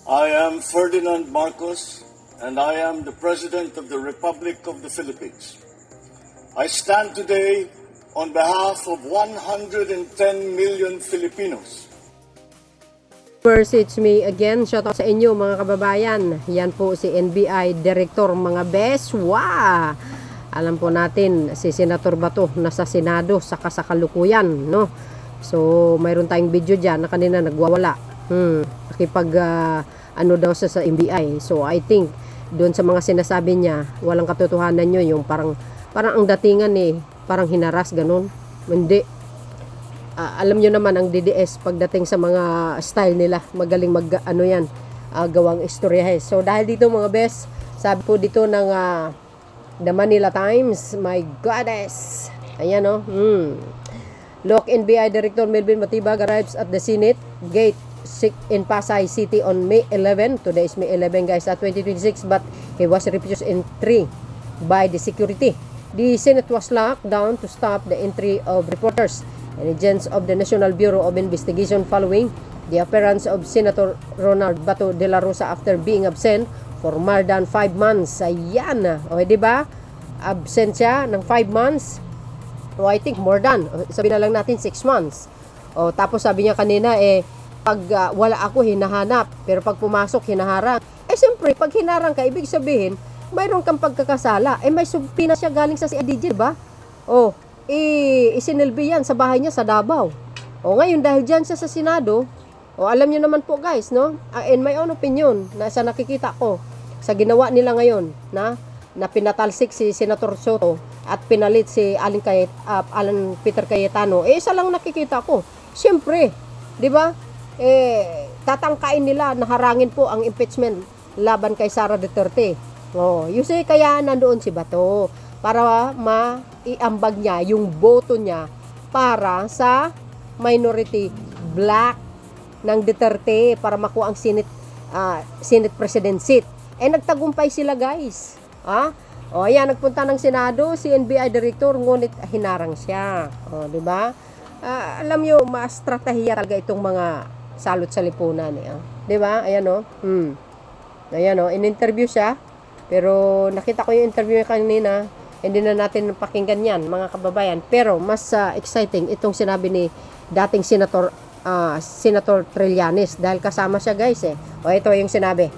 I am Ferdinand Marcos, and I am the President of the Republic of the Philippines. I stand today on behalf of 110 million Filipinos. First, it's me again. Shout out sa inyo mga kababayan. Yan po si NBI Director mga bes. Wow! Alam po natin si Senator Bato nasa Senado sa kasalukuyan, no? So, mayroon tayong video diyan na kanina nagwawala. Nakipag ano daw sa NBI. So, I think doon sa mga sinasabi niya, walang katotohanan yun, yung parang ang datingan parang hinaras ganun. Hindi. Alam nyo naman ang DDS pagdating sa mga style nila, magaling ano yan, gawang istoryahe. So dahil dito mga best, sabi po dito ng The Manila Times, my goddess, ayan o, Look, NBI Director Melvin Matibag arrives at the Senate gate in Pasay City on May 11. Today is May 11 guys, 2026, but he was refused entry by the security. The Senate was locked down to stop the entry of reporters and agents of the National Bureau of Investigation following the appearance of Senator Ronald Bato de la Rosa after being absent for more than 5 months. Ayan. O, diba? Absent siya ng 5 months. O, I think more than. Sabihin na lang natin 6 months. O, tapos sabi niya kanina, pag wala ako, hinahanap. Pero pag pumasok, hinaharang. Siyempre, pag hinarang ka, ibig sabihin, mayroon kang pagkakasala. May subpina siya galing sa CIDG, ba? O, isinilbi yan sa bahay niya sa Davao. O ngayon dahil dyan siya sa Senado, o alam niyo naman po guys, no? In my own opinion, na sa nakikita ko, sa ginawa nila ngayon, na pinatalsik si Senator Soto at pinalit si Alan Peter Cayetano, isa lang nakikita ko. Siyempre, di ba? Tatangkain nila na harangin po ang impeachment laban kay Sara Duterte. Oh, you see, kaya nandoon si Bato para maiambag niya yung boto niya para sa minority black ng Duterte para makuha ang Senate President seat. Nagtagumpay sila guys. O ayan, nagpunta ng Senado si NBI Director, ngunit hinarang siya. O, di ba? Alam niyo, ma-strategiya talaga itong mga salot sa lipunan. Di ba? Ayan o. Ayan o, in-interview siya. Pero nakita ko yung interview kanina, hindi na natin pakinggan yan, mga kababayan. Pero mas exciting itong sinabi ni dating Senator Trillanes dahil kasama siya guys O ito yung sinabi.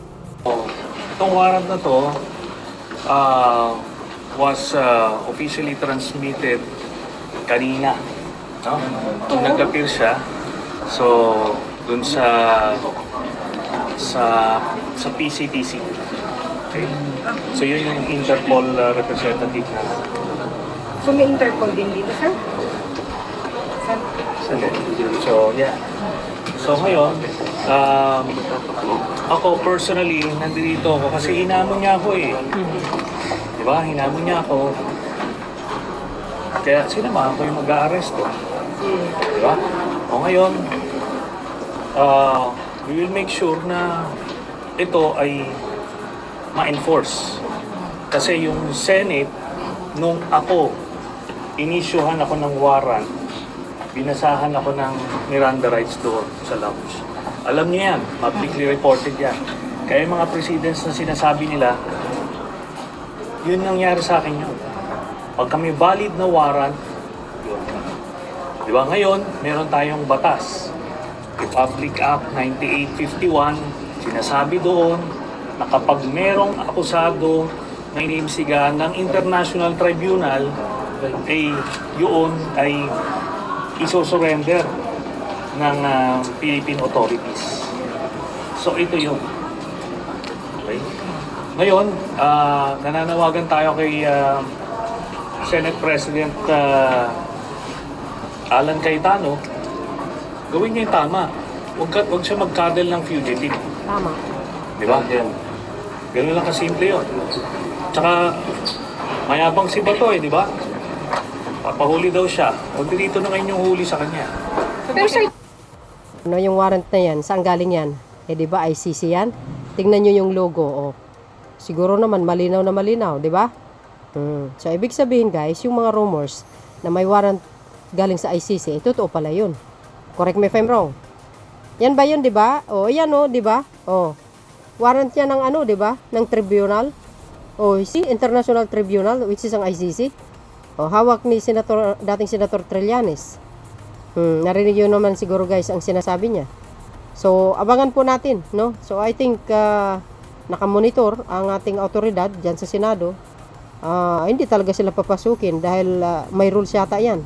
Itong warrant na to was officially transmitted kanina. No? Nung nag-appear siya, so dun sa PCTC. Okay. So yun yung Interpol representative na. So may Interpol din dito, sir? So yeah. So ngayon, ako personally, nandito ako kasi hinamon niya ako Diba? Hinamon niya ako. Kaya sinama ako yung mag-a-arresto. Diba? O ngayon, we will make sure na ito ay ma-enforce. Kasi yung Senate, nung ako, inisyuhan ako ng warrant, binasahan ako ng Miranda rights doon sa lounge. Alam niyo yan, publicly reported yan. Kaya yung mga precedents na sinasabi nila, yun nangyari sa akin yun. Pag kami valid na warrant, yun. Diba ngayon, meron tayong batas. Republic Act 9851, sinasabi doon, na kapag merong akusado na inimbestigahan ng International Tribunal, yun ay isosurrender ng Philippine authorities. So ito yun. Okay? Ngayon, nananawagan tayo kay Senate President Alan Cayetano, gawin niya yung tama. Huwag siya mag-cuddle ng fugitive. Tama. Di ba? Ganun lang kasimple yun. Tsaka, mayabang si Bato di ba? Papahuli daw siya. O dito na ngayon yung huli sa kanya. Pero sir, Ano yung warrant na yan? Saan galing yan? Di ba ICC yan? Tingnan nyo yung logo. Siguro naman malinaw na malinaw, di ba? So, ibig sabihin guys, yung mga rumors na may warrant galing sa ICC, totoo pala yun. Correct me if I'm wrong. Yan ba yun, di ba? Yan di ba? warrant yan ng ano, di ba? Ng tribunal. O, International Tribunal, which is ang ICC. O, hawak ni dating Senator Trillanes. Narinig yun naman siguro guys ang sinasabi niya. So, abangan po natin, no? So, I think nakamonitor ang ating autoridad dyan sa Senado. Hindi talaga sila papasukin dahil may rules yata yan,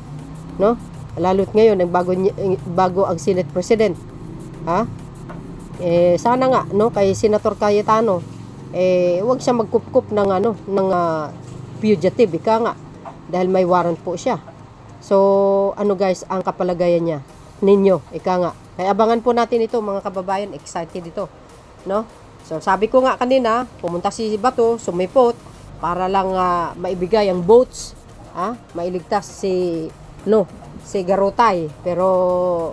no? Lalo't ngayon bago ang Senate President. Sana nga no kay Senator Cayetano wag siya magkupkup ng fugitive ika nga dahil may warrant po siya. So ano guys ang kapalagayan niya ninyo ika nga. Kaya abangan po natin ito mga kababayan, excited ito, no? So sabi ko nga kanina, pumunta si Bato, sumipot para lang maibigay ang votes, mailigtas si Garotay, pero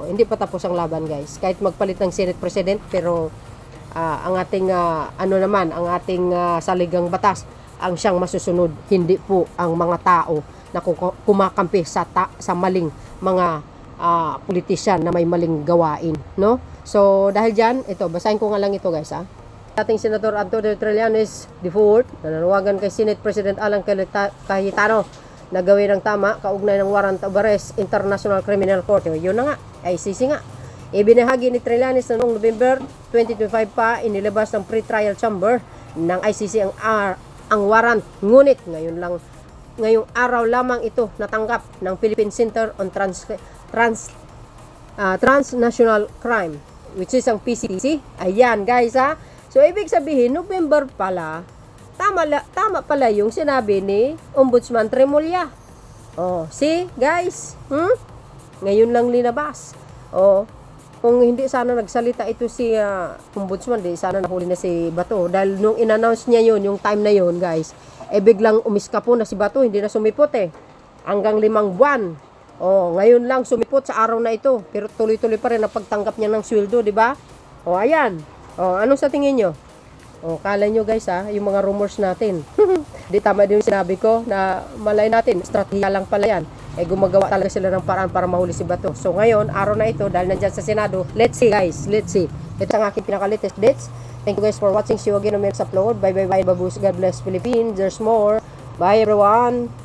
hindi pa tapos ang laban guys. Kahit magpalit ng Senate President, pero ang ating ang ating saligang batas ang siyang masusunod, hindi po ang mga tao na kumakampi sa maling mga politisyan na may maling gawain, no? So dahil diyan, ito basahin ko nga lang ito guys, Dating Senator Antonio Trillanes IV, nananawagan kay Senate President Alan Cayetano na gawin ng tama kaugnay ng warrant of arrest International Criminal Court. Yun na nga, ICC nga. Ibinahagi ni Trillanes na noong November 2025 pa inilabas ng pre-trial chamber ng ICC ang warrant. Ngunit ngayong araw lamang ito natanggap ng Philippine Center on Transnational Crime, which is ang PCC. Ayan guys So ibig sabihin November pala, tama pala yung sinabi ni Ombudsman Remulla. See guys, ngayon lang linabas. Kung hindi sana nagsalita ito si Ombudsman, di sana nahuli na si Bato. Dahil nung in-announce niya yun, yung time na yun guys, biglang umiskapo na si Bato, hindi na sumipot hanggang 5 buwan. Ngayon lang sumipot sa araw na ito, pero tuloy-tuloy pa rin ang pagtanggap niya ng sweldo, di ba? Ayan. Ano sa tingin nyo? Kala nyo guys yung mga rumors natin. Di tama din yung sinabi ko na malay natin, strategiya lang pala yan. Gumagawa talaga sila ng paraan para mahuli si Bato. So ngayon, araw na ito, dahil nandyan sa Senado, let's see guys, let's see. Ito ang aking pinaka-latest dates. Thank you guys for watching. See you again on my next upload. Bye bye bye, babus. God bless Philippines. There's more. Bye everyone.